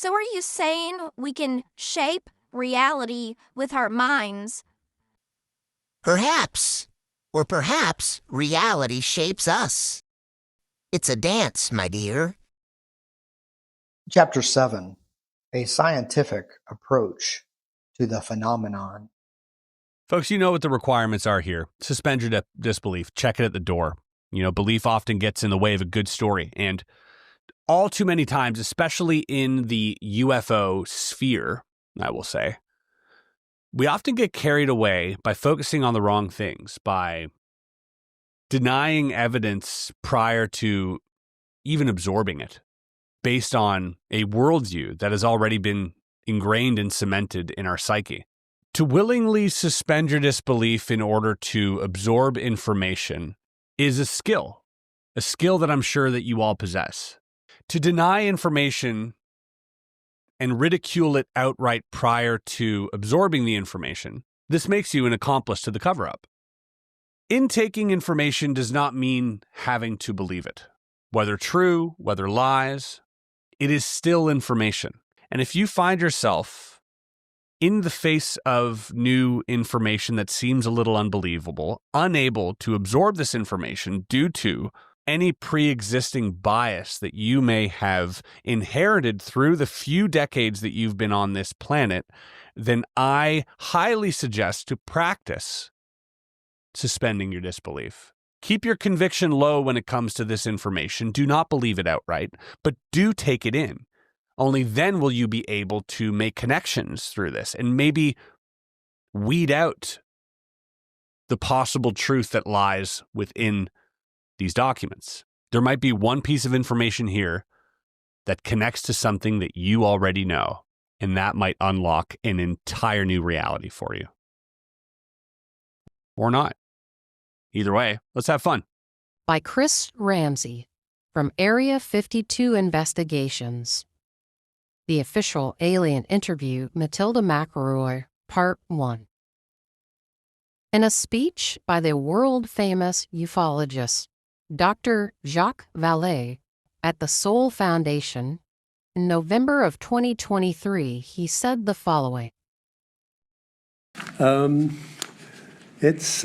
So are you saying we can shape reality with our minds? Perhaps. Or perhaps reality shapes us. It's a dance, my dear. Chapter 7. A Scientific Approach to the Phenomenon. Folks, you know what the requirements are here. Suspend your disbelief. Check it at the door. You know, belief often gets in the way of a good story. And all too many times, especially in the UFO sphere, I will say, we often get carried away by focusing on the wrong things, by denying evidence prior to even absorbing it, based on a worldview that has already been ingrained and cemented in our psyche. To willingly suspend your disbelief in order to absorb information is a skill that I'm sure that you all possess. To deny information and ridicule it outright prior to absorbing the information, this makes you an accomplice to the cover-up. Intaking information does not mean having to believe it. Whether true, whether lies, it is still information. And if you find yourself in the face of new information that seems a little unbelievable, unable to absorb this information due to any pre-existing bias that you may have inherited through the few decades that you've been on this planet, then I highly suggest to practice suspending your disbelief. Keep your conviction low when it comes to this information. Do not believe it outright, but do take it in. Only then will you be able to make connections through this and maybe weed out the possible truth that lies within these documents. There might be one piece of information here that connects to something that you already know, and that might unlock an entire new reality for you. Or not. Either way, let's have fun. By Chris Ramsay from Area 52 Investigations. The Official Alien Interview, Matilda McElroy, Part 1. In a speech by the world-famous ufologist Dr. Jacques Vallee at the Soul Foundation in November of 2023, he said the following. It's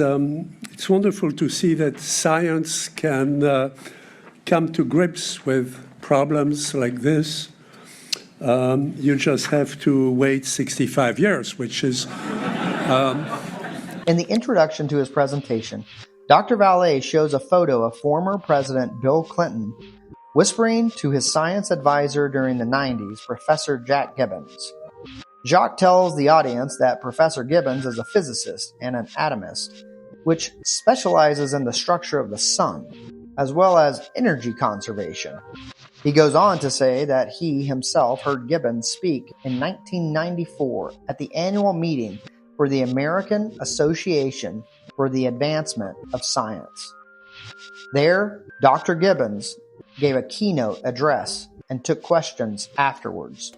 wonderful to see that science can come to grips with problems like this. You just have to wait 65 years, which is... In the introduction to his presentation, Dr. Vallee shows a photo of former President Bill Clinton whispering to his science advisor during the 90s, Professor Jack Gibbons. Jacques tells the audience that Professor Gibbons is a physicist and an atomist, which specializes in the structure of the sun, as well as energy conservation. He goes on to say that he himself heard Gibbons speak in 1994 at the annual meeting for the American Association for the Advancement of Science. There, Dr. Gibbons gave a keynote address and took questions afterwards.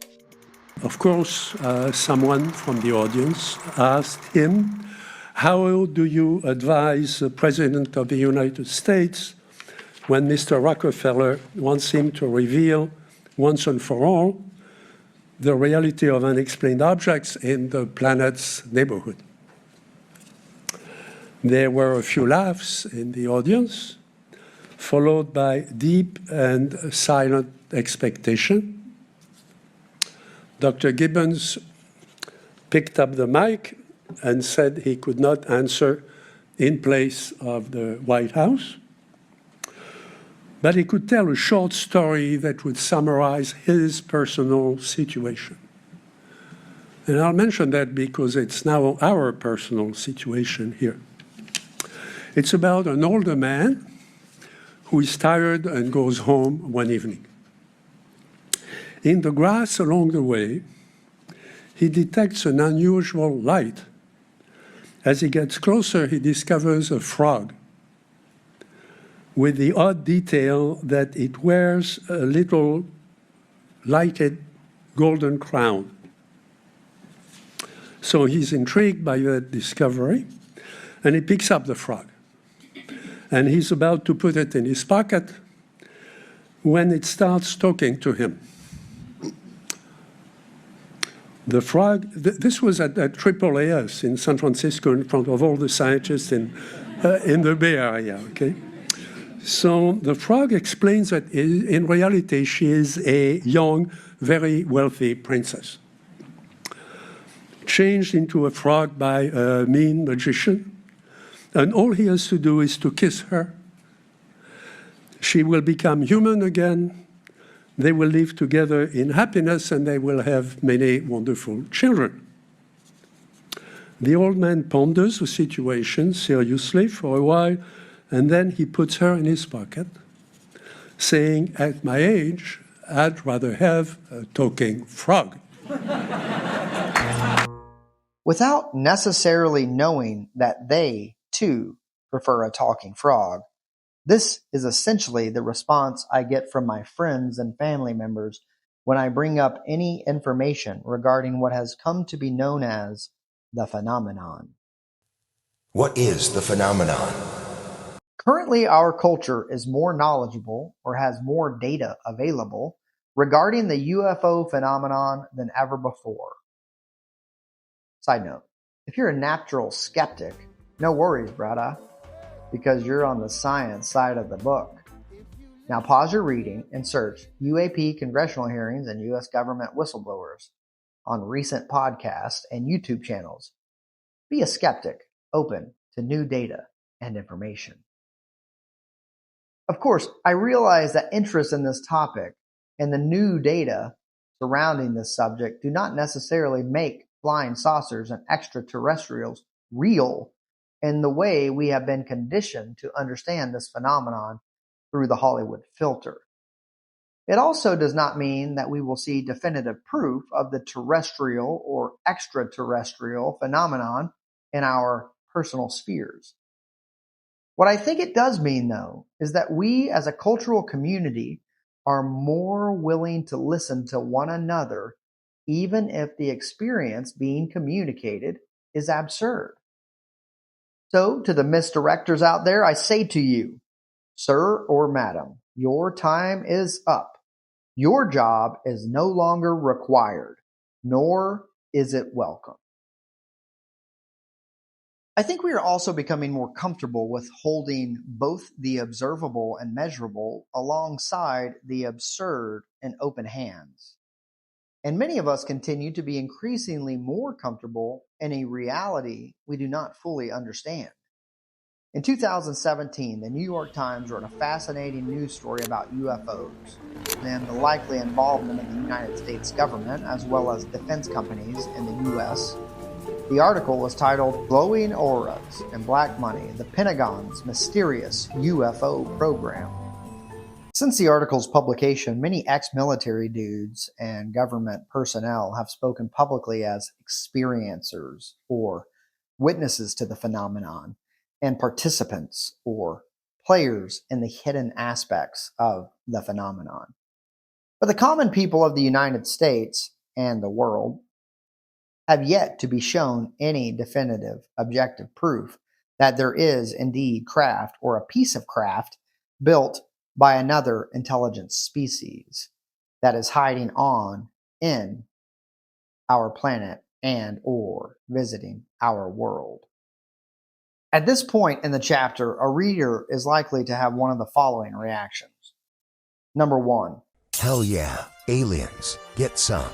Of course, someone from the audience asked him, how do you advise the President of the United States when Mr. Rockefeller wants him to reveal once and for all the reality of unexplained objects in the planet's neighborhood? There were a few laughs in the audience, followed by deep and silent expectation. Dr. Gibbons picked up the mic and said he could not answer in place of the White House, but he could tell a short story that would summarize his personal situation. And I'll mention that because it's now our personal situation here. It's about an older man who is tired and goes home one evening. In the grass along the way, he detects an unusual light. As he gets closer, he discovers a frog with the odd detail that it wears a little lighted golden crown. So he's intrigued by that discovery, and he picks up the frog. And he's about to put it in his pocket when it starts talking to him. The frog, this was at AAAS in San Francisco in front of all the scientists in the Bay Area, okay? So the frog explains that in reality, she is a young, very wealthy princess, changed into a frog by a mean magician, and all he has to do is to kiss her. She will become human again. They will live together in happiness, and they will have many wonderful children. The old man ponders the situation seriously for a while, and then he puts her in his pocket, saying, at my age, I'd rather have a talking frog. Without necessarily knowing that they, too, prefer a talking frog, this is essentially the response I get from my friends and family members when I bring up any information regarding what has come to be known as the phenomenon. What is the phenomenon? Currently, our culture is more knowledgeable or has more data available regarding the UFO phenomenon than ever before. Side note, if you're a natural skeptic, no worries, brother, because you're on the science side of the book. Now pause your reading and search UAP congressional hearings and U.S. government whistleblowers on recent podcasts and YouTube channels. Be a skeptic, open to new data and information. Of course, I realize that interest in this topic and the new data surrounding this subject do not necessarily make flying saucers and extraterrestrials real in the way we have been conditioned to understand this phenomenon through the Hollywood filter. It also does not mean that we will see definitive proof of the terrestrial or extraterrestrial phenomenon in our personal spheres. What I think it does mean, though, is that we as a cultural community are more willing to listen to one another even if the experience being communicated is absurd. So, to the misdirectors out there, I say to you, sir or madam, your time is up. Your job is no longer required, nor is it welcome. I think we are also becoming more comfortable with holding both the observable and measurable alongside the absurd in open hands. And many of us continue to be increasingly more comfortable in a reality we do not fully understand. In 2017, the New York Times wrote a fascinating news story about UFOs and the likely involvement of the United States government as well as defense companies in the U.S. The article was titled Glowing Auras and Black Money, the Pentagon's Mysterious UFO Program. Since the article's publication, many ex-military dudes and government personnel have spoken publicly as experiencers or witnesses to the phenomenon and participants or players in the hidden aspects of the phenomenon. But the common people of the United States and the world have yet to be shown any definitive objective proof that there is indeed craft or a piece of craft built by another intelligent species that is hiding on in our planet and or visiting our world. At this point in the chapter, a reader is likely to have one of the following reactions. Number 1. Hell yeah, aliens, get some.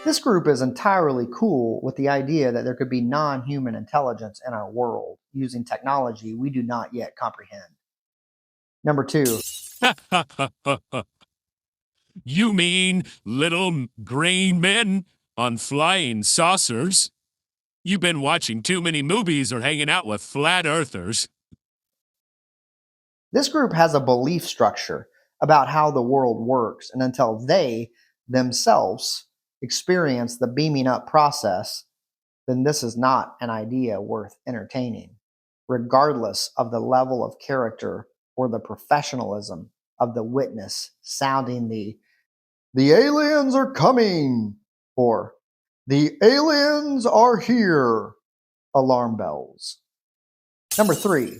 This group is entirely cool with the idea that there could be non-human intelligence in our world using technology we do not yet comprehend. Number 2. You mean little green men on flying saucers? You've been watching too many movies or hanging out with flat earthers. This group has a belief structure about how the world works, and until they themselves experience the beaming up process, then this is not an idea worth entertaining, regardless of the level of character or the professionalism of the witness sounding the aliens are coming, or the aliens are here alarm bells. Number 3.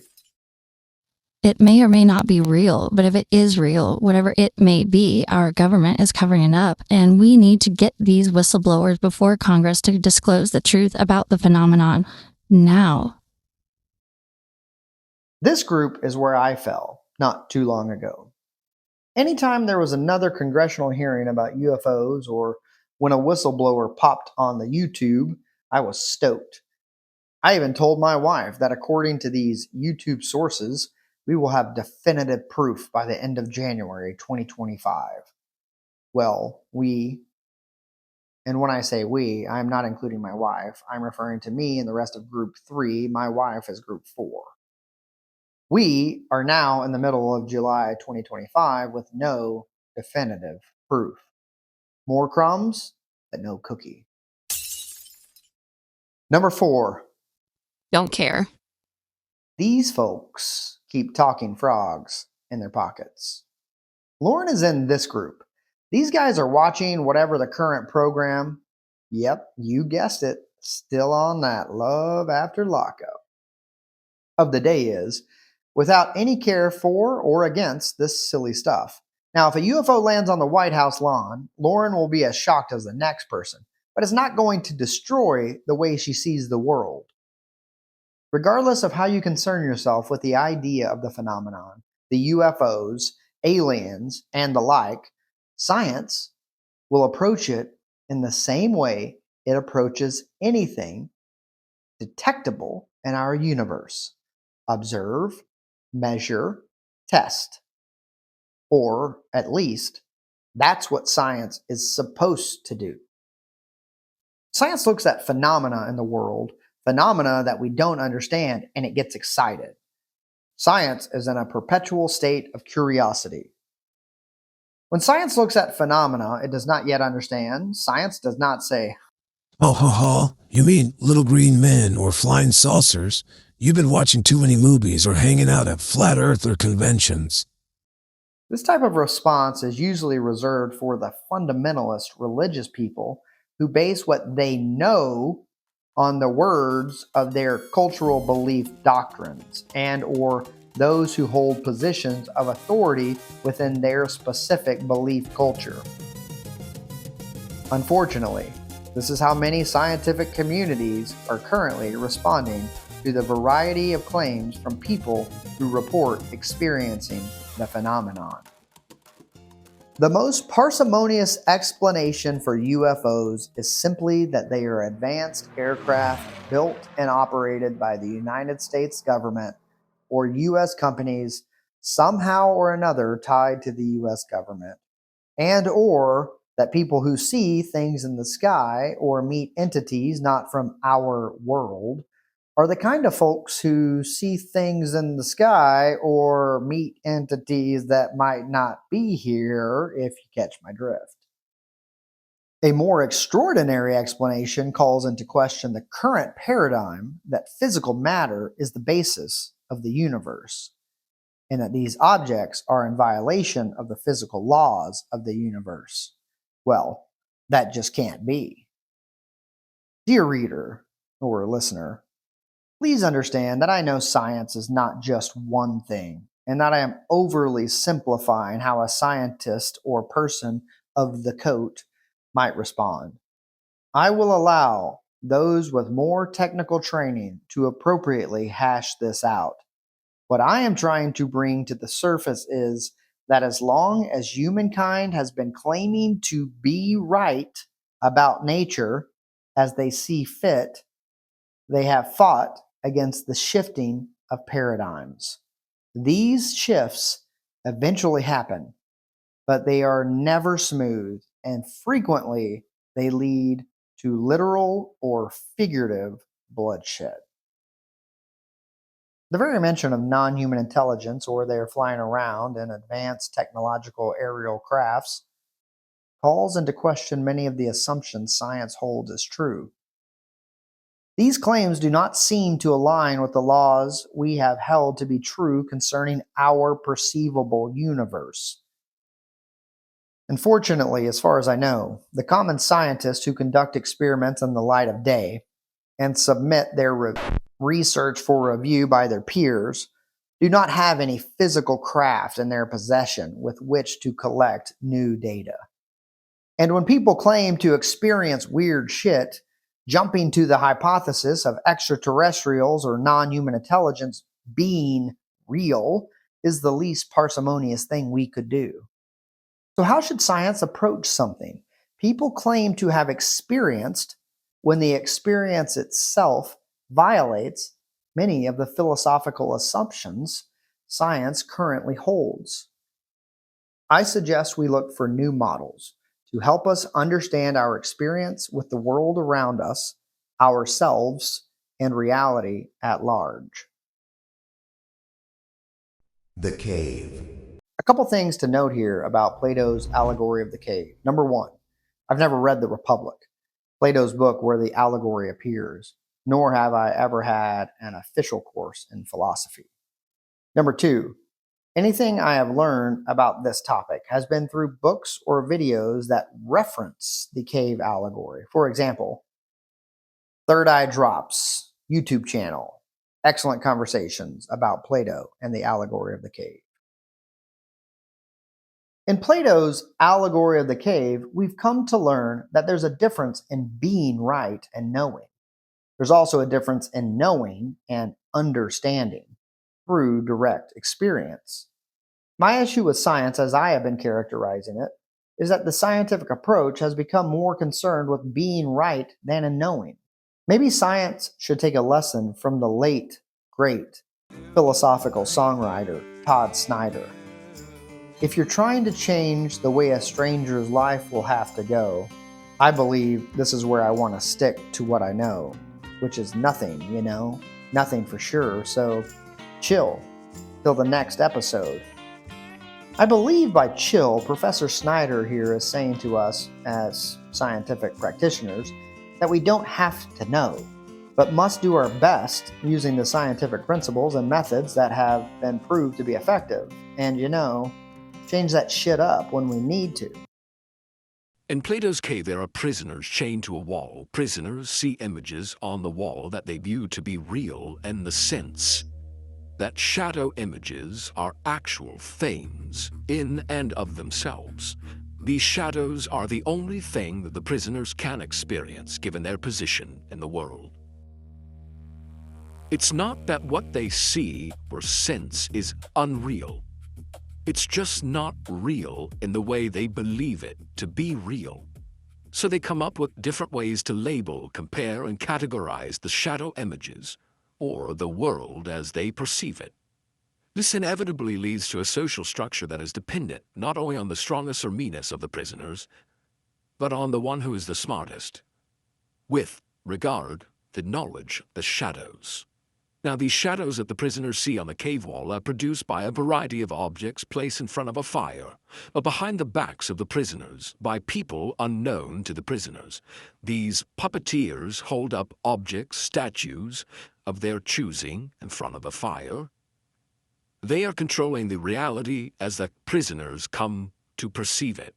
It may or may not be real, but if it is real, whatever it may be, our government is covering it up, and we need to get these whistleblowers before Congress to disclose the truth about the phenomenon now. This group is where I fell not too long ago. Anytime there was another congressional hearing about UFOs or when a whistleblower popped on the YouTube, I was stoked. I even told my wife that according to these YouTube sources, we will have definitive proof by the end of January 2025. Well, and when I say we, I'm not including my wife. I'm referring to me and the rest of Group 3. My wife is Group 4. We are now in the middle of July 2025 with no definitive proof. More crumbs, but no cookie. Number 4. Don't care. These folks keep talking frogs in their pockets. Lauren is in this group. These guys are watching whatever the current program, yep, you guessed it, still on that Love After Lockup, of the day is, without any care for or against this silly stuff. Now, if a UFO lands on the White House lawn, Lauren will be as shocked as the next person, but it's not going to destroy the way she sees the world. Regardless of how you concern yourself with the idea of the phenomenon, the UFOs, aliens, and the like, science will approach it in the same way it approaches anything detectable in our universe. Observe, measure, test. Or, at least, that's what science is supposed to do. Science looks at phenomena in the world, phenomena that we don't understand, and it gets excited. Science is in a perpetual state of curiosity. When science looks at phenomena it does not yet understand, science does not say, "Oh, ho, ho, you mean little green men or flying saucers? You've been watching too many movies or hanging out at flat earther conventions." This type of response is usually reserved for the fundamentalist religious people who base what they know on the words of their cultural belief doctrines and or those who hold positions of authority within their specific belief culture. Unfortunately, this is how many scientific communities are currently responding to the variety of claims from people who report experiencing the phenomenon. The most parsimonious explanation for UFOs is simply that they are advanced aircraft built and operated by the United States government or U.S. companies somehow or another tied to the U.S. government, and or that people who see things in the sky or meet entities not from our world are the kind of folks who see things in the sky or meet entities that might not be here, if you catch my drift. A more extraordinary explanation calls into question the current paradigm that physical matter is the basis of the universe, and that these objects are in violation of the physical laws of the universe. Well, that just can't be. Dear reader or listener, please understand that I know science is not just one thing, and that I am overly simplifying how a scientist or person of the coat might respond. I will allow those with more technical training to appropriately hash this out. What I am trying to bring to the surface is that as long as humankind has been claiming to be right about nature as they see fit, they have fought against the shifting of paradigms. These shifts eventually happen, but they are never smooth, and frequently they lead to literal or figurative bloodshed. The very mention of non-human intelligence or their flying around in advanced technological aerial crafts calls into question many of the assumptions science holds as true. These claims do not seem to align with the laws we have held to be true concerning our perceivable universe. Unfortunately, as far as I know, the common scientists who conduct experiments in the light of day and submit their research for review by their peers do not have any physical craft in their possession with which to collect new data. And when people claim to experience weird shit, jumping to the hypothesis of extraterrestrials or non-human intelligence being real is the least parsimonious thing we could do. So how should science approach something people claim to have experienced when the experience itself violates many of the philosophical assumptions science currently holds? I suggest we look for new models to help us understand our experience with the world around us, ourselves, and reality at large. The cave. A couple things to note here about Plato's allegory of the cave. Number one, I've never read The Republic, Plato's book where the allegory appears, nor have I ever had an official course in philosophy. Number two, anything I have learned about this topic has been through books or videos that reference the cave allegory. For example, Third Eye Drops YouTube channel, excellent conversations about Plato and the allegory of the cave. In Plato's allegory of the cave, we've come to learn that there's a difference in being right and knowing. There's also a difference in knowing and understanding through direct experience. My issue with science, as I have been characterizing it, is that the scientific approach has become more concerned with being right than in knowing. Maybe science should take a lesson from the late, great philosophical songwriter Todd Snyder. If you're trying to change the way a stranger's life will have to go, I believe this is where I want to stick to what I know, which is nothing, nothing for sure, so chill till the next episode. I believe by chill, Professor Snyder here is saying to us as scientific practitioners that we don't have to know, but must do our best using the scientific principles and methods that have been proved to be effective. And change that shit up when we need to. In Plato's cave, there are prisoners chained to a wall. Prisoners see images on the wall that they view to be real in the sense that shadow images are actual things in and of themselves. These shadows are the only thing that the prisoners can experience given their position in the world. It's not that what they see or sense is unreal. It's just not real in the way they believe it to be real. So they come up with different ways to label, compare, and categorize the shadow images or the world as they perceive it. This inevitably leads to a social structure that is dependent not only on the strongness or meanness of the prisoners, but on the one who is the smartest, with regard to knowledge the shadows. Now, these shadows that the prisoners see on the cave wall are produced by a variety of objects placed in front of a fire, or behind the backs of the prisoners, by people unknown to the prisoners. These puppeteers hold up objects, statues of their choosing in front of a fire. They are controlling the reality as the prisoners come to perceive it.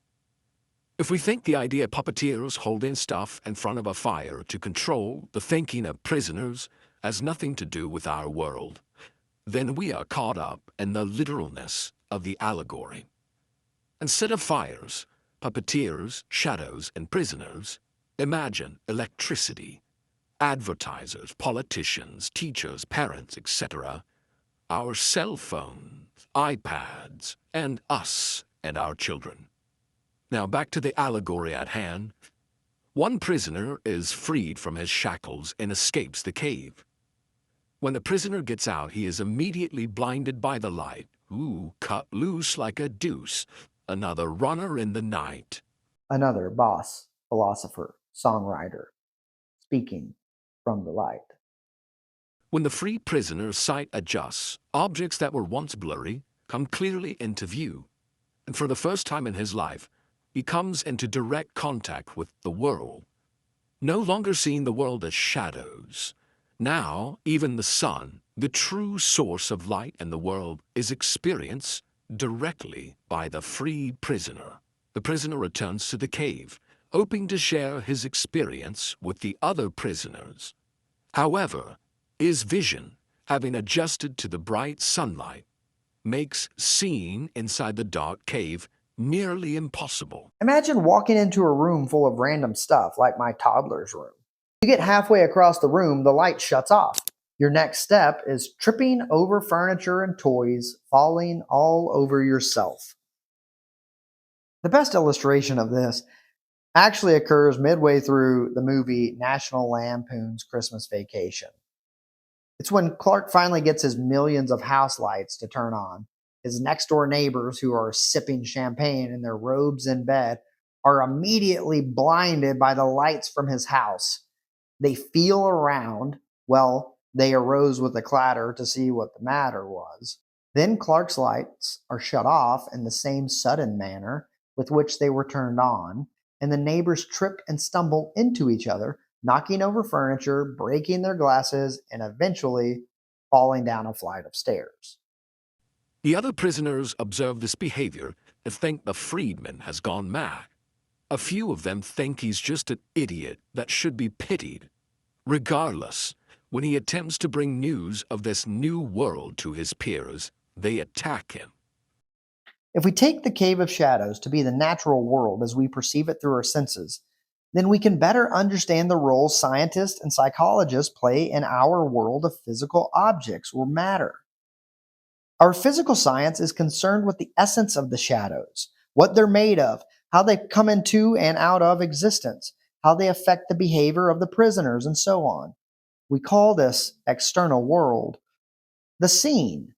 If we think the idea of puppeteers holding stuff in front of a fire to control the thinking of prisoners has nothing to do with our world, then we are caught up in the literalness of the allegory. Instead of fires, puppeteers, shadows, and prisoners, imagine electricity, advertisers, politicians, teachers, parents, etc., our cell phones, iPads, and us and our children. Now back to the allegory at hand. One prisoner is freed from his shackles and escapes the cave. When the prisoner gets out, he is immediately blinded by the light. Cut loose like a deuce, another runner in the night. Another boss, philosopher, songwriter, speaking from the light. When the free prisoner's sight adjusts, objects that were once blurry come clearly into view, and for the first time in his life, he comes into direct contact with the world, no longer seeing the world as shadows. Now, even the sun, the true source of light in the world, is experienced directly by the free prisoner. The prisoner returns to the cave, hoping to share his experience with the other prisoners. However, his vision having adjusted to the bright sunlight, makes seeing inside the dark cave nearly impossible. Imagine walking into a room full of random stuff like my toddler's room. You get halfway across the room, the light shuts off. Your next step is tripping over furniture and toys, falling all over yourself. The best illustration of this actually occurs midway through the movie National Lampoon's Christmas Vacation. It's when Clark finally gets his millions of house lights to turn on. His next-door neighbors, who are sipping champagne in their robes in bed, are immediately blinded by the lights from his house. They feel around. Well, they arose with a clatter to see what the matter was. Then Clark's lights are shut off in the same sudden manner with which they were turned on, and the neighbors trip and stumble into each other, knocking over furniture, breaking their glasses, and eventually falling down a flight of stairs. The other prisoners observe this behavior and think the freedman has gone mad. A few of them think he's just an idiot that should be pitied. Regardless, when he attempts to bring news of this new world to his peers, they attack him. If we take the Cave of Shadows to be the natural world as we perceive it through our senses, then we can better understand the role scientists and psychologists play in our world of physical objects or matter. Our physical science is concerned with the essence of the shadows, what they're made of, how they come into and out of existence, how they affect the behavior of the prisoners, and so on. We call this external world the scene.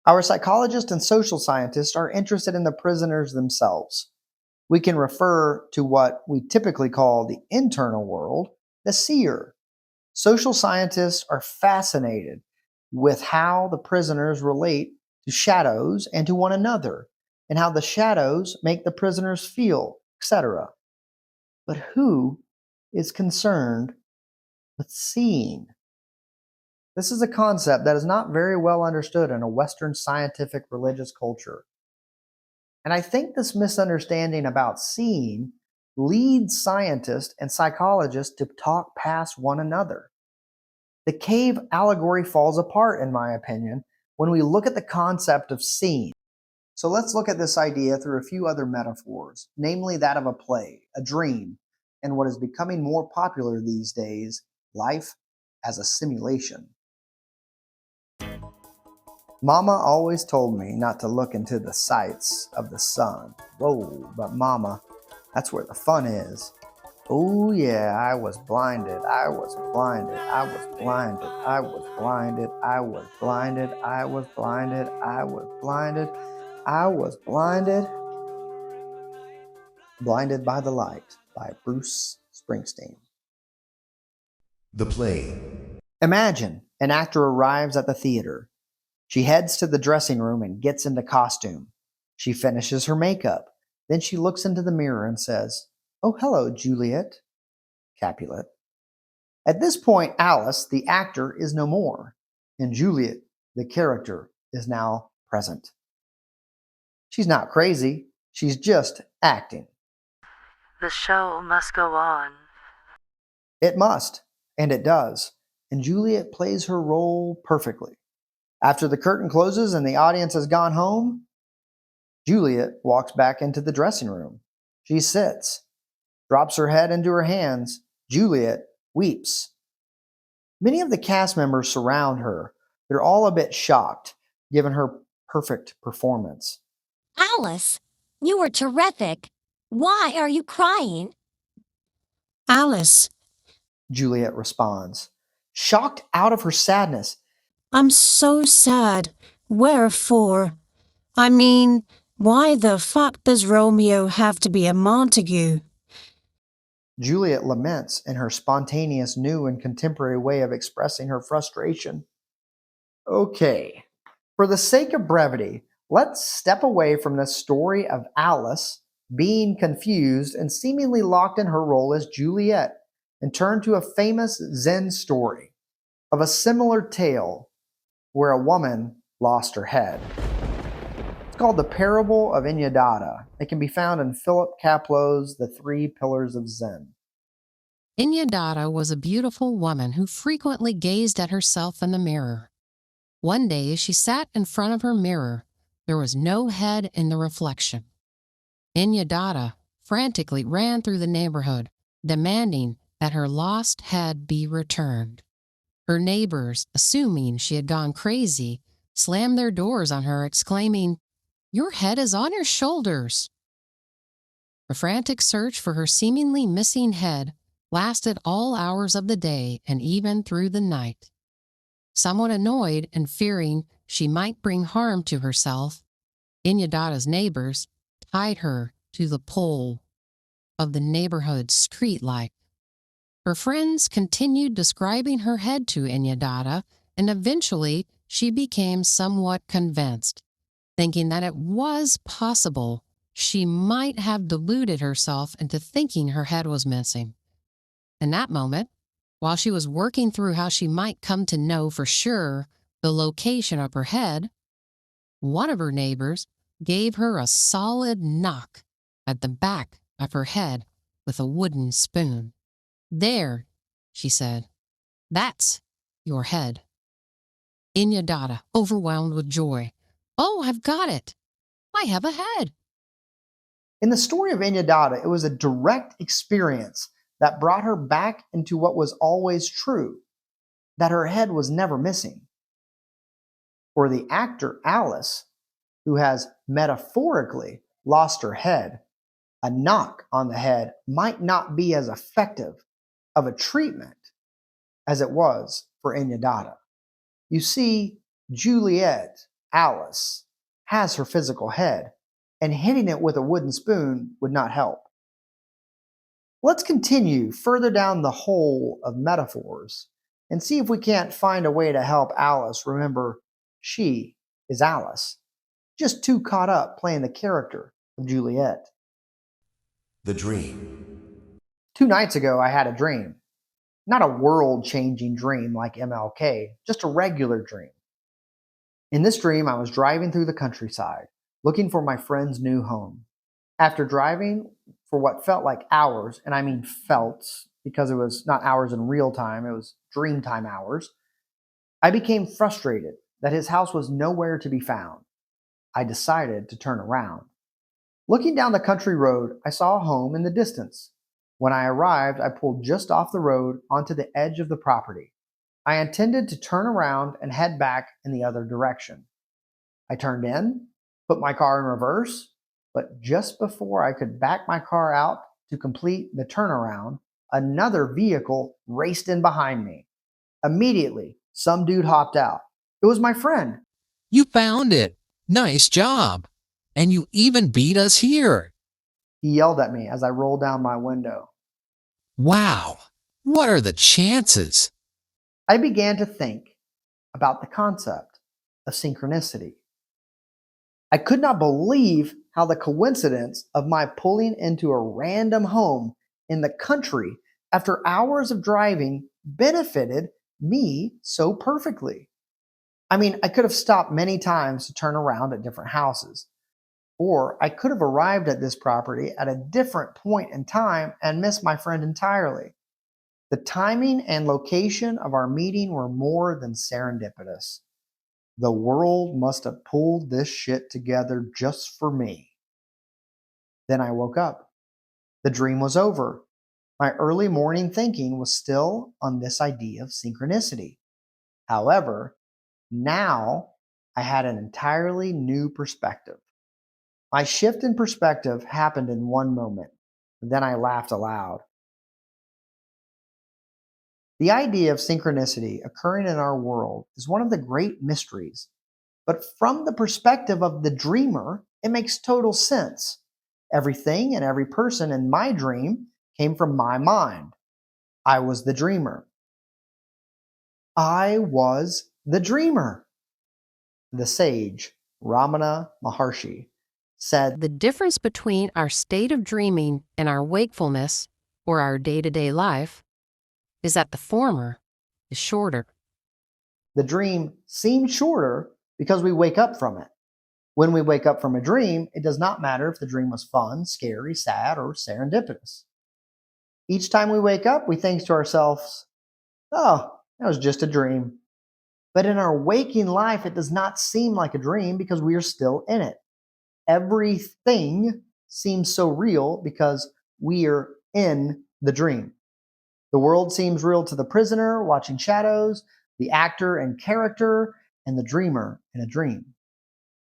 Our psychologists and social scientists are interested in the prisoners themselves. We can refer to what we typically call the internal world, the seer. Social scientists are fascinated with how the prisoners relate to shadows and to one another, and how the shadows make the prisoners feel, etc. But who is concerned with seeing? This is a concept that is not very well understood in a Western scientific religious culture. And I think this misunderstanding about seeing leads scientists and psychologists to talk past one another. The cave allegory falls apart, in my opinion, when we look at the concept of seeing. So let's look at this idea through a few other metaphors, namely that of a play, a dream, and what is becoming more popular these days, life as a simulation. Mama always told me not to look into the sights of the sun. Whoa, but Mama, that's where the fun is. Oh yeah, I was blinded, I was blinded, I was blinded, I was blinded, I was blinded, I was blinded, I was blinded, I was blinded. Blinded by the Light by Bruce Springsteen. The play. Imagine an actor arrives at the theater. She heads to the dressing room and gets into costume. She finishes her makeup. Then she looks into the mirror and says, "Oh, hello, Juliet." Capulet. At this point, Alice, the actor, is no more, and Juliet, the character, is now present. She's not crazy. She's just acting. The show must go on. It must, and it does, and Juliet plays her role perfectly. After the curtain closes and the audience has gone home, Juliet walks back into the dressing room. She sits, drops her head into her hands. Juliet weeps. Many of the cast members surround her. They're all a bit shocked, given her perfect performance. Alice, you were terrific. Why are you crying? Alice, Juliet responds, shocked out of her sadness. I'm so sad. Wherefore? I mean, why the fuck does Romeo have to be a Montague? Juliet laments in her spontaneous, new, and contemporary way of expressing her frustration. Okay, for the sake of brevity, let's step away from the story of Alice being confused and seemingly locked in her role as Juliet and turn to a famous Zen story of a similar tale where a woman lost her head. It's called the Parable of Enyadatta. It can be found in Philip Kapleau's The Three Pillars of Zen. Enyadatta was a beautiful woman who frequently gazed at herself in the mirror. One day, as she sat in front of her mirror, there was no head in the reflection. Enyadatta frantically ran through the neighborhood, demanding that her lost head be returned. Her neighbors, assuming she had gone crazy, slammed their doors on her, exclaiming, "Your head is on your shoulders." A frantic search for her seemingly missing head lasted all hours of the day and even through the night. Somewhat annoyed and fearing she might bring harm to herself, Enyadatta's neighbors tied her to the pole of the neighborhood street light. Her friends continued describing her head to Enyadatta, and eventually she became somewhat convinced, thinking that it was possible she might have deluded herself into thinking her head was missing. In that moment, while she was working through how she might come to know for sure the location of her head, one of her neighbors gave her a solid knock at the back of her head with a wooden spoon. "There," she said, "that's your head." Enyadatta, overwhelmed with joy. "Oh, I've got it. I have a head." In the story of Enyadatta, it was a direct experience that brought her back into what was always true, that her head was never missing. For the actor Alice, who has metaphorically lost her head, a knock on the head might not be as effective of a treatment as it was for Enyadatta. You see, Juliet, Alice, has her physical head, and hitting it with a wooden spoon would not help. Let's continue further down the hole of metaphors and see if we can't find a way to help Alice remember she is Alice, just too caught up playing the character of Juliet. The dream. 2 nights ago, I had a dream. Not a world-changing dream like MLK, just a regular dream. In this dream, I was driving through the countryside, looking for my friend's new home. After driving for what felt like hours, and I mean felt, because it was not hours in real time, it was dream time hours, I became frustrated that his house was nowhere to be found. I decided to turn around. Looking down the country road, I saw a home in the distance. When I arrived, I pulled just off the road onto the edge of the property. I intended to turn around and head back in the other direction. I turned in, put my car in reverse, but just before I could back my car out to complete the turnaround, another vehicle raced in behind me. Immediately, some dude hopped out. It was my friend. "You found it. Nice job. And you even beat us here." He yelled at me as I rolled down my window. "Wow. What are the chances?" I began to think about the concept of synchronicity. I could not believe how the coincidence of my pulling into a random home in the country after hours of driving benefited me so perfectly. I mean, I could have stopped many times to turn around at different houses, or I could have arrived at this property at a different point in time and missed my friend entirely. The timing and location of our meeting were more than serendipitous. The world must have pulled this shit together just for me. Then I woke up. The dream was over. My early morning thinking was still on this idea of synchronicity. However, now I had an entirely new perspective. My shift in perspective happened in one moment. Then I laughed aloud. The idea of synchronicity occurring in our world is one of the great mysteries, but from the perspective of the dreamer, it makes total sense. Everything and every person in my dream came from my mind. I was the dreamer. I was the dreamer. The sage, Ramana Maharshi, said, "The difference between our state of dreaming and our wakefulness, or our day-to-day life, is that the former is shorter." The dream seems shorter because we wake up from it. When we wake up from a dream, it does not matter if the dream was fun, scary, sad, or serendipitous. Each time we wake up, we think to ourselves, oh, that was just a dream. But in our waking life, it does not seem like a dream because we are still in it. Everything seems so real because we are in the dream. The world seems real to the prisoner watching shadows, the actor and character, and the dreamer in a dream.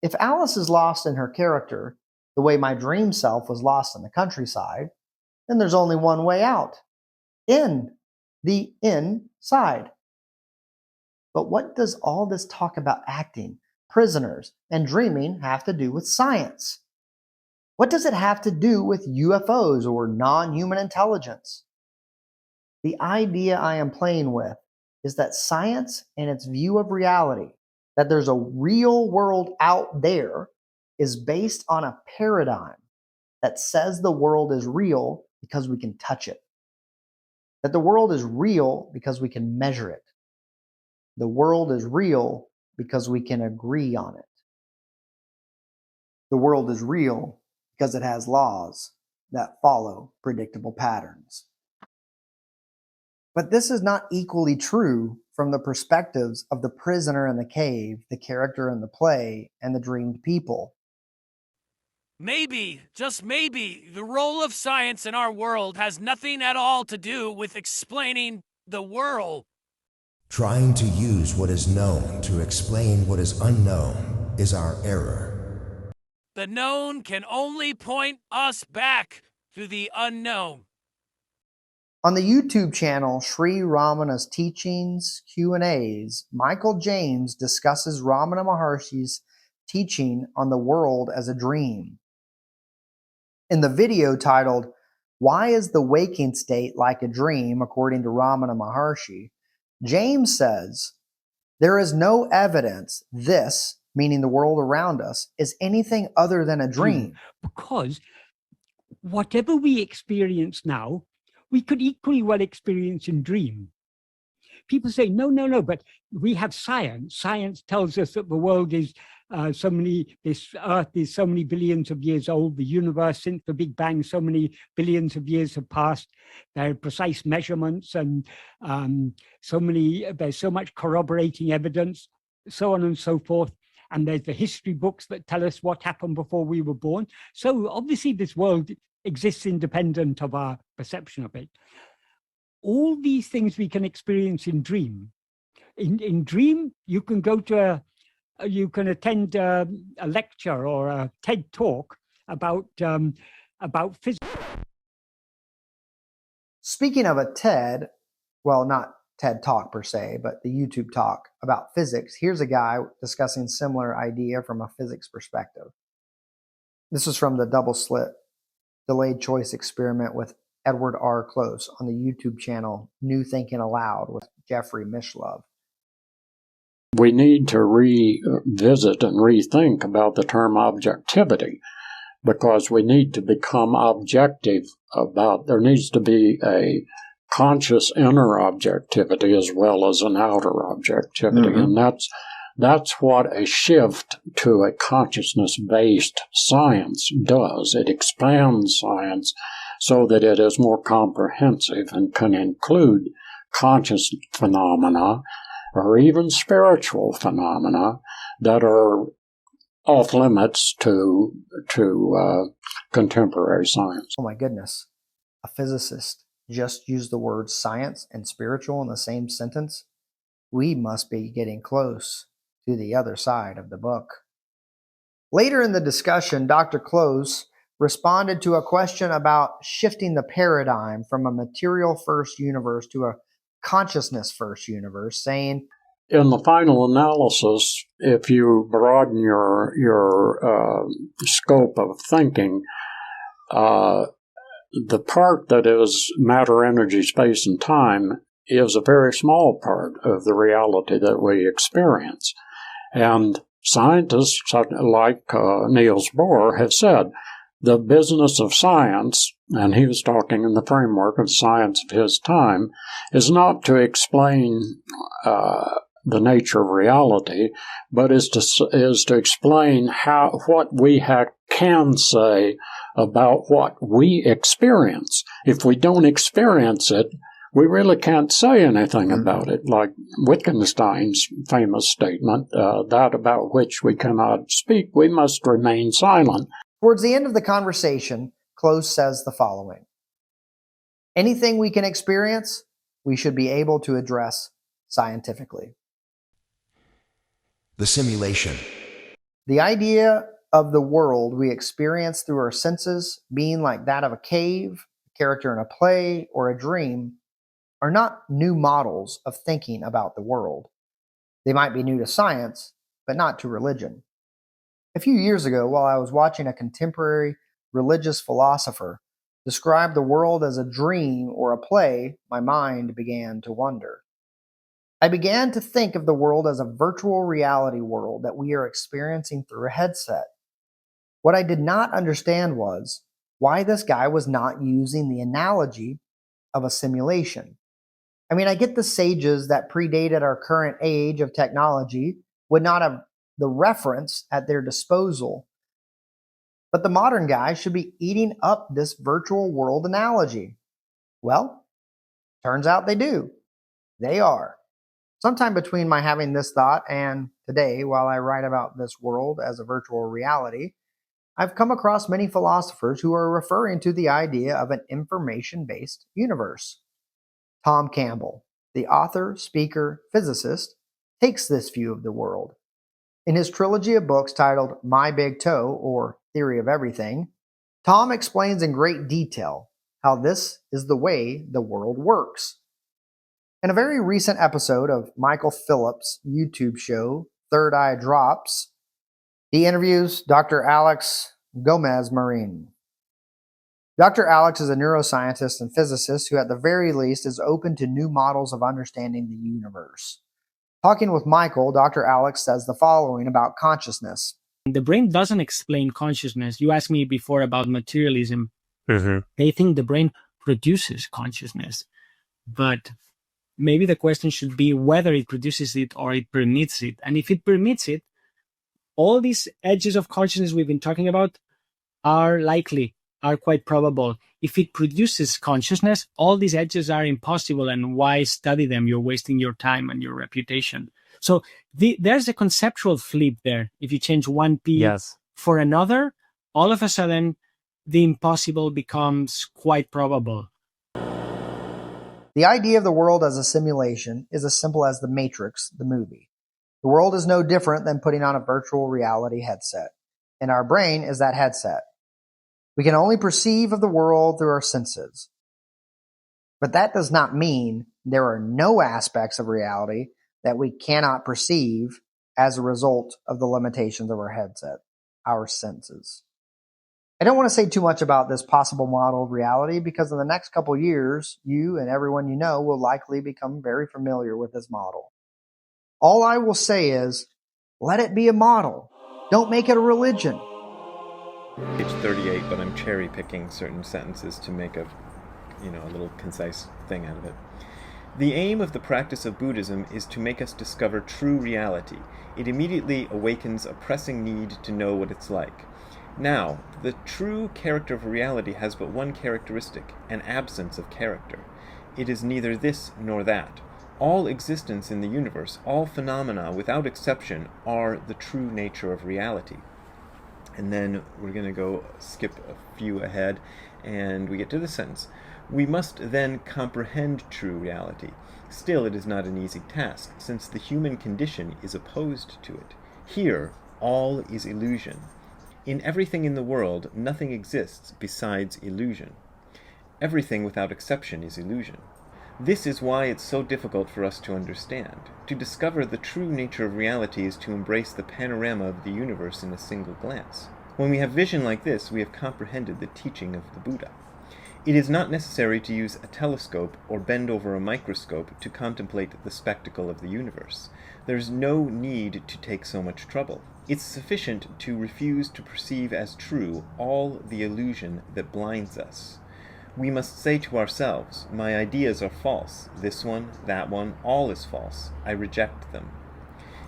If Alice is lost in her character, the way my dream self was lost in the countryside, then there's only one way out. In the inside. But what does all this talk about acting, prisoners, and dreaming have to do with science? What does it have to do with UFOs or non-human intelligence? The idea I am playing with is that science and its view of reality, that there's a real world out there, is based on a paradigm that says the world is real because we can touch it. That the world is real because we can measure it. The world is real because we can agree on it. The world is real because it has laws that follow predictable patterns. But this is not equally true from the perspectives of the prisoner in the cave, the character in the play, and the dreamed people. Maybe, just maybe, the role of science in our world has nothing at all to do with explaining the world. Trying to use what is known to explain what is unknown is our error. The known can only point us back to the unknown. On the YouTube channel Sri Ramana's Teachings Q&As, Michael James discusses Ramana Maharshi's teaching on the world as a dream. In the video titled, Why is the Waking State Like a Dream According to Ramana Maharshi, James says, there is no evidence this, meaning the world around us, is anything other than a dream. Because whatever we experience now, we could equally well experience in dream. People say, no, but we have science. Science tells us that the world is this earth is so many billions of years old, the universe since the Big Bang, so many billions of years have passed. There are precise measurements and there's so much corroborating evidence, so on and so forth. And there's the history books that tell us what happened before we were born. So obviously this world exists independent of our perception of it. All these things we can experience in dream. In dream, you can go to you can attend a lecture or a TED talk about physics. Speaking of a TED, well, not TED talk per se, but the YouTube talk about physics, here's a guy discussing similar idea from a physics perspective. This is from the Double-Slit delayed choice experiment with Edward R. Close on the YouTube channel New Thinking Aloud with Jeffrey Mishlove. We need to revisit and rethink about the term objectivity, because we need to become objective about, there needs to be a conscious inner objectivity as well as an outer objectivity. And that's what a shift to a consciousness-based science does. It expands science so that it is more comprehensive and can include conscious phenomena or even spiritual phenomena that are off limits to contemporary science. Oh my goodness. A physicist just used the words science and spiritual in the same sentence? We must be getting close to the other side of the book. Later in the discussion, Dr. Close responded to a question about shifting the paradigm from a material-first universe to a consciousness-first universe, saying, in the final analysis, if you broaden your scope of thinking, the part that is matter, energy, space, and time is a very small part of the reality that we experience. And scientists like Niels Bohr have said, the business of science, and he was talking in the framework of science of his time, is not to explain the nature of reality, but is to explain what we can say about what we experience. If we don't experience it, we really can't say anything about it, like Wittgenstein's famous statement, that about which we cannot speak, we must remain silent. Towards the end of the conversation, Close says the following: anything we can experience, we should be able to address scientifically. The simulation. The idea of the world we experience through our senses being like that of a cave, a character in a play, or a dream are not new models of thinking about the world. They might be new to science, but not to religion. A few years ago, while I was watching a contemporary religious philosopher describe the world as a dream or a play, my mind began to wonder. I began to think of the world as a virtual reality world that we are experiencing through a headset. What I did not understand was why this guy was not using the analogy of a simulation. I mean, I get the sages that predated our current age of technology would not have the reference at their disposal, but the modern guy should be eating up this virtual world analogy. Well, turns out they do. They are. Sometime between my having this thought and today, while I write about this world as a virtual reality, I've come across many philosophers who are referring to the idea of an information-based universe. Tom Campbell, the author, speaker, physicist, takes this view of the world. In his trilogy of books titled My Big Toe, or Theory of Everything, Tom explains in great detail how this is the way the world works. In a very recent episode of Michael Phillips' YouTube show, Third Eye Drops, he interviews Dr. Alex Gomez-Marin. Dr. Alex is a neuroscientist and physicist who, at the very least, is open to new models of understanding the universe. Talking with Michael, Dr. Alex says the following about consciousness. The brain doesn't explain consciousness. You asked me before about materialism. They think the brain produces consciousness. But maybe the question should be whether it produces it or it permits it. And if it permits it, all these edges of consciousness we've been talking about are quite probable. If it produces consciousness, all these edges are impossible, and why study them? You're wasting your time and your reputation. So there's a conceptual flip there. If you change one P for another, all of a sudden, the impossible becomes quite probable. The idea of the world as a simulation is as simple as The Matrix, the movie. The world is no different than putting on a virtual reality headset, and our brain is that headset. We can only perceive of the world through our senses. But that does not mean there are no aspects of reality that we cannot perceive as a result of the limitations of our headset, our senses. I don't want to say too much about this possible model of reality because in the next couple of years, you and everyone you know will likely become very familiar with this model. All I will say is, let it be a model. Don't make it a religion. Page 38, but I'm cherry picking certain sentences to make a little concise thing out of it. The aim of the practice of Buddhism is to make us discover true reality. It immediately awakens a pressing need to know what it's like. Now, the true character of reality has but one characteristic, an absence of character. It is neither this nor that. All existence in the universe, all phenomena without exception, are the true nature of reality. And then we're going to go skip a few ahead, and we get to the sentence. We must then comprehend true reality. Still, it is not an easy task, since the human condition is opposed to it. Here, all is illusion. In everything in the world, nothing exists besides illusion. Everything without exception is illusion. This is why it's so difficult for us to understand. To discover the true nature of reality is to embrace the panorama of the universe in a single glance. When we have vision like this, we have comprehended the teaching of the Buddha. It is not necessary to use a telescope or bend over a microscope to contemplate the spectacle of the universe. There's no need to take so much trouble. It's sufficient to refuse to perceive as true all the illusion that blinds us. We must say to ourselves, my ideas are false. This one, that one, all is false. I reject them.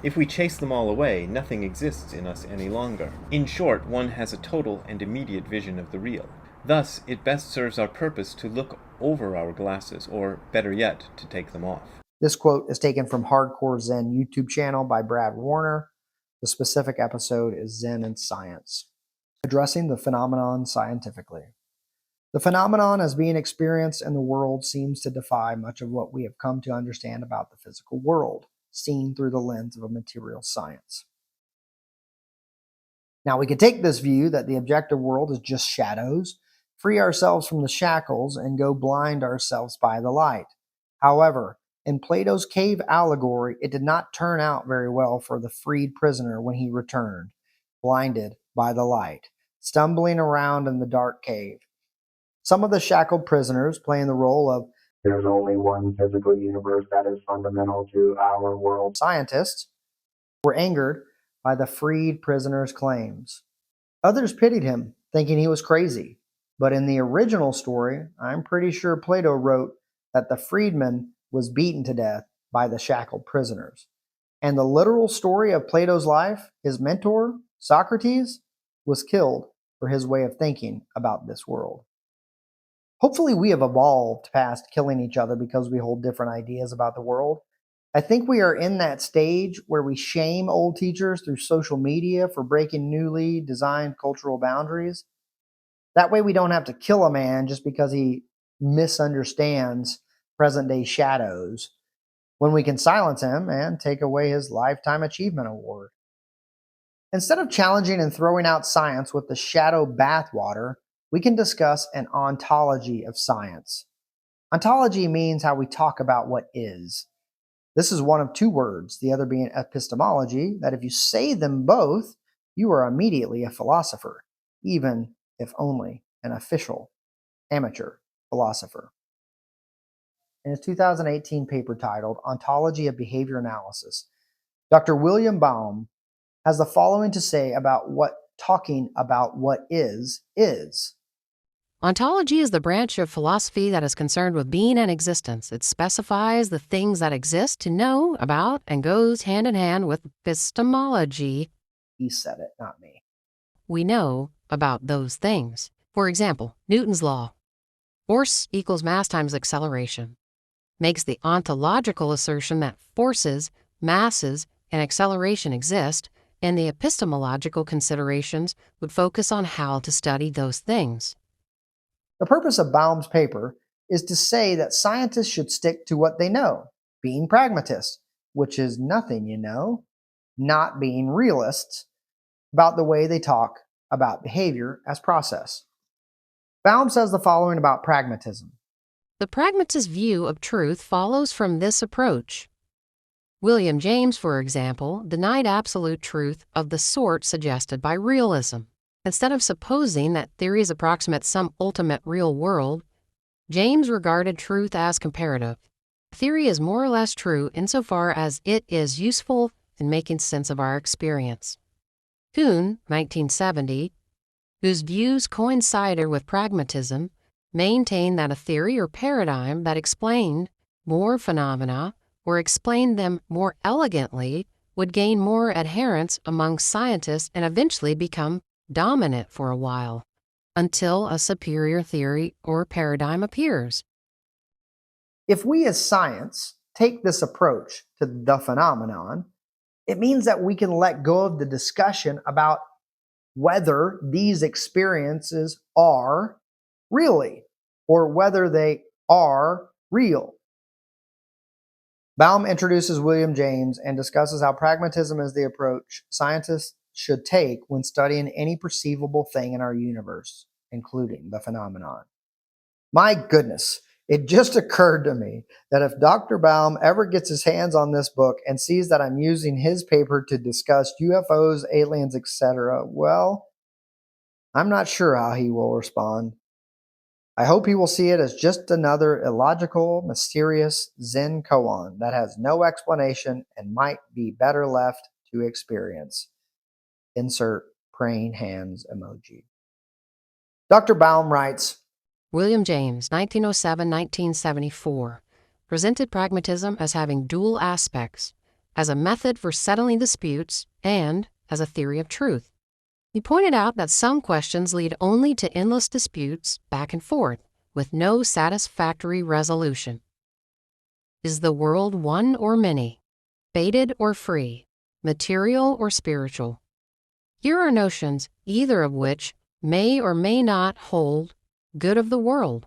If we chase them all away, nothing exists in us any longer. In short, one has a total and immediate vision of the real. Thus, it best serves our purpose to look over our glasses, or, better yet, to take them off. This quote is taken from Hardcore Zen YouTube channel by Brad Warner. The specific episode is Zen and Science, addressing the phenomenon scientifically. The phenomenon as being experienced in the world seems to defy much of what we have come to understand about the physical world, seen through the lens of a material science. Now, we could take this view that the objective world is just shadows, free ourselves from the shackles, and go blind ourselves by the light. However, in Plato's cave allegory, it did not turn out very well for the freed prisoner when he returned, blinded by the light, stumbling around in the dark cave. Some of the shackled prisoners, playing the role of "there's only one physical universe that is fundamental to our world" scientists, were angered by the freed prisoner's claims. Others pitied him, thinking he was crazy. But in the original story, I'm pretty sure Plato wrote that the freedman was beaten to death by the shackled prisoners. And the literal story of Plato's life, his mentor, Socrates, was killed for his way of thinking about this world. Hopefully we have evolved past killing each other because we hold different ideas about the world. I think we are in that stage where we shame old teachers through social media for breaking newly designed cultural boundaries. That way we don't have to kill a man just because he misunderstands present-day shadows, when we can silence him and take away his Lifetime Achievement Award. Instead of challenging and throwing out science with the shadow bathwater, we can discuss an ontology of science. Ontology means how we talk about what is. This is one of two words, the other being epistemology, that if you say them both, you are immediately a philosopher, even if only an official amateur philosopher. In his 2018 paper titled Ontology of Behavior Analysis, Dr. William Baum has the following to say about what talking about what is. Ontology is the branch of philosophy that is concerned with being and existence. It specifies the things that exist to know about and goes hand in hand with epistemology. He said it, not me. We know about those things. For example, Newton's law, force equals mass times acceleration, makes the ontological assertion that forces, masses, and acceleration exist, and the epistemological considerations would focus on how to study those things. The purpose of Baum's paper is to say that scientists should stick to what they know, being pragmatists, which is nothing, not being realists about the way they talk about behavior as process. Baum says the following about pragmatism. The pragmatist view of truth follows from this approach. William James, for example, denied absolute truth of the sort suggested by realism. Instead of supposing that theories approximate some ultimate real world, James regarded truth as comparative. Theory is more or less true insofar as it is useful in making sense of our experience. Kuhn, 1970, whose views coincided with pragmatism, maintained that a theory or paradigm that explained more phenomena or explained them more elegantly would gain more adherents among scientists and eventually become dominant for a while, until a superior theory or paradigm appears. If we as science take this approach to the phenomenon, it means that we can let go of the discussion about whether these experiences are really, or whether they are real. Baum introduces William James and discusses how pragmatism is the approach scientists should take when studying any perceivable thing in our universe, including the phenomenon. My goodness, it just occurred to me that if Dr. Baum ever gets his hands on this book and sees that I'm using his paper to discuss UFOs, aliens, etc., well, I'm not sure how he will respond. I hope he will see it as just another illogical, mysterious Zen koan that has no explanation and might be better left to experience. Insert praying hands emoji. Dr. Baum writes, William James, 1907-1974, presented pragmatism as having dual aspects, as a method for settling disputes and as a theory of truth. He pointed out that some questions lead only to endless disputes back and forth, with no satisfactory resolution. Is the world one or many, fated or free, material or spiritual? Here are notions, either of which may or may not hold good of the world,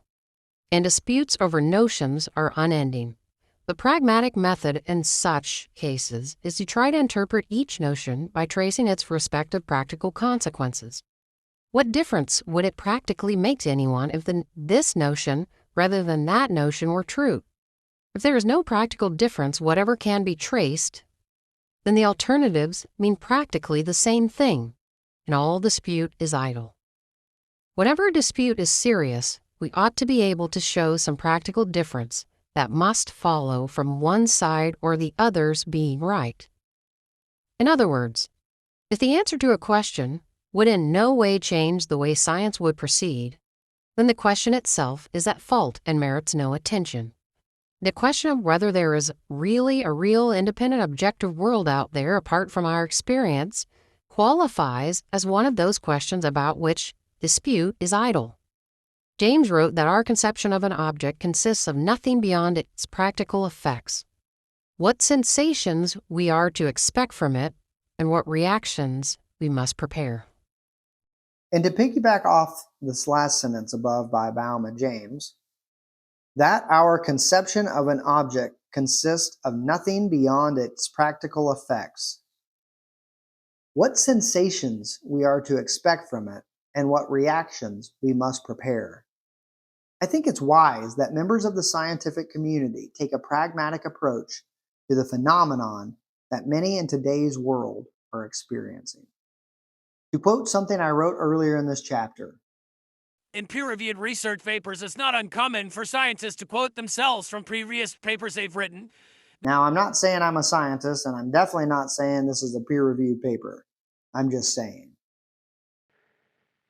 and disputes over notions are unending. The pragmatic method in such cases is to try to interpret each notion by tracing its respective practical consequences. What difference would it practically make to anyone if this notion rather than that notion were true? If there is no practical difference whatever can be traced, then the alternatives mean practically the same thing, and all dispute is idle. Whenever a dispute is serious, we ought to be able to show some practical difference that must follow from one side or the other's being right. In other words, if the answer to a question would in no way change the way science would proceed, then the question itself is at fault and merits no attention. The question of whether there is really a real independent objective world out there apart from our experience qualifies as one of those questions about which dispute is idle. James wrote that our conception of an object consists of nothing beyond its practical effects, what sensations we are to expect from it, and what reactions we must prepare. And to piggyback off this last sentence above by Baum and James, that our conception of an object consists of nothing beyond its practical effects, what sensations we are to expect from it, and what reactions we must prepare. I think it's wise that members of the scientific community take a pragmatic approach to the phenomenon that many in today's world are experiencing. To quote something I wrote earlier in this chapter, in peer-reviewed research papers, it's not uncommon for scientists to quote themselves from previous papers they've written. Now, I'm not saying I'm a scientist, and I'm definitely not saying this is a peer-reviewed paper. I'm just saying.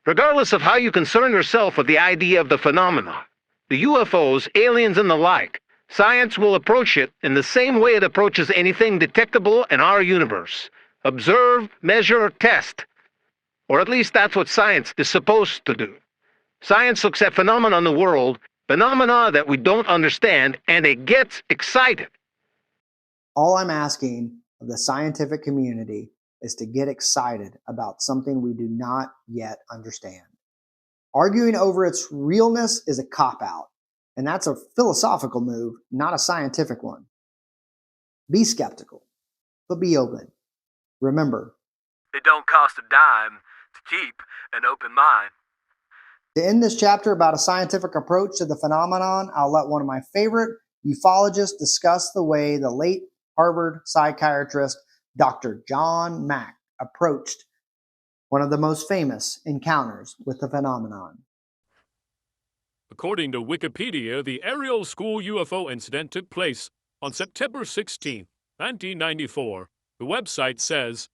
Regardless of how you concern yourself with the idea of the phenomenon, the UFOs, aliens, and the like, science will approach it in the same way it approaches anything detectable in our universe. Observe, measure, test. Or at least that's what science is supposed to do. Science looks at phenomena in the world, phenomena that we don't understand, and it gets excited. All I'm asking of the scientific community is to get excited about something we do not yet understand. Arguing over its realness is a cop-out, and that's a philosophical move, not a scientific one. Be skeptical, but be open. Remember, it don't cost a dime to keep an open mind. To end this chapter about a scientific approach to the phenomenon, I'll let one of my favorite ufologists discuss the way the late Harvard psychiatrist Dr. John Mack approached one of the most famous encounters with the phenomenon. According to Wikipedia, the Ariel school UFO incident took place on September 16, 1994. The website says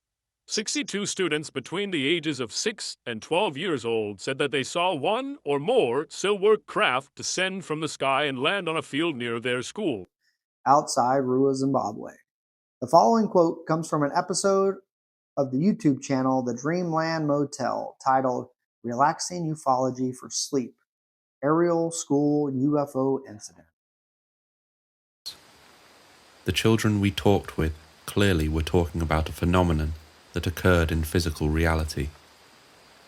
62 students between the ages of 6 and 12 years old said that they saw one or more silver craft descend from the sky and land on a field near their school outside Rua, Zimbabwe. The following quote comes from an episode of the YouTube channel The Dreamland Motel titled Relaxing Ufology for Sleep, Ariel School UFO Incident. The children we talked with clearly were talking about a phenomenon that occurred in physical reality.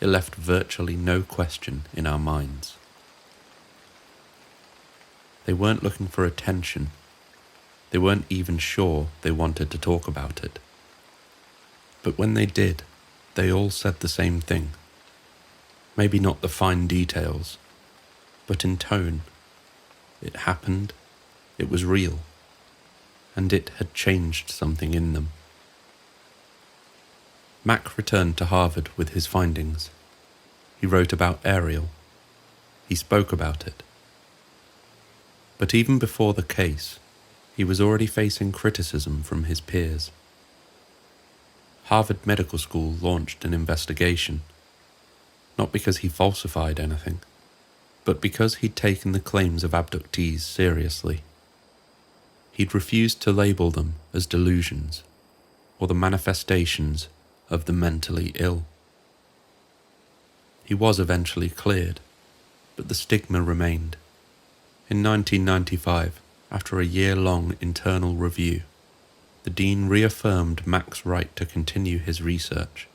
It left virtually no question in our minds. They weren't looking for attention. They weren't even sure they wanted to talk about it. But when they did, they all said the same thing. Maybe not the fine details, but in tone. It happened, it was real, and it had changed something in them. Mack returned to Harvard with his findings. He wrote about Ariel. He spoke about it. But even before the case, he was already facing criticism from his peers. Harvard Medical School launched an investigation, not because he falsified anything, But because he'd taken the claims of abductees seriously, he'd refused to label them as delusions or the manifestations of the mentally ill. He was eventually cleared, but the stigma remained. In 1995, after a year-long internal review, the Dean reaffirmed Mac's right to continue his research,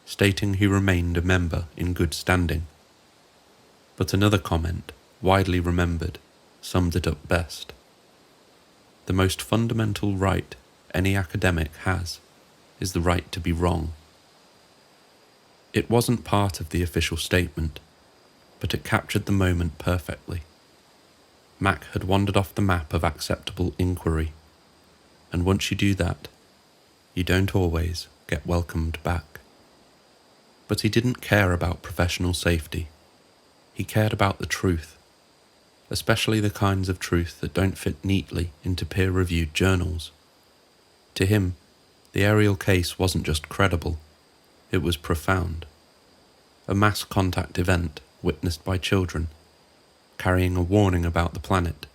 stating he remained a member in good standing. But another comment, widely remembered, summed it up best. The most fundamental right any academic has is the right to be wrong. It wasn't part of the official statement, but it captured the moment perfectly. Mac had wandered off the map of acceptable inquiry, and once you do that, you don't always get welcomed back. But he didn't care about professional safety. He cared about the truth, especially the kinds of truth that don't fit neatly into peer-reviewed journals. To him, the Ariel case wasn't just credible, it was profound. A mass contact event witnessed by children, carrying a warning about the planet,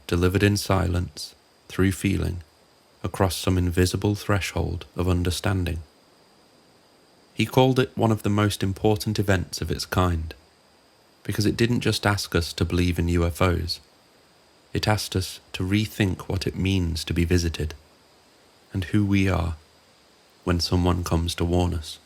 delivered in silence, through feeling, across some invisible threshold of understanding. He called it one of the most important events of its kind, because it didn't just ask us to believe in UFOs, it asked us to rethink what it means to be visited, and who we are when someone comes to warn us.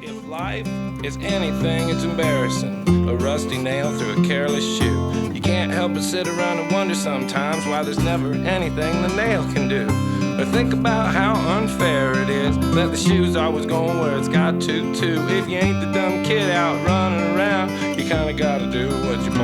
If life is anything, it's embarrassing. A rusty nail through a careless shoe. You can't help but sit around and wonder sometimes why there's never anything the nail can do. Or think about how unfair it is that the shoe's always going where it's got to, too. If you ain't the dumb kid out running around, you kinda gotta do what you're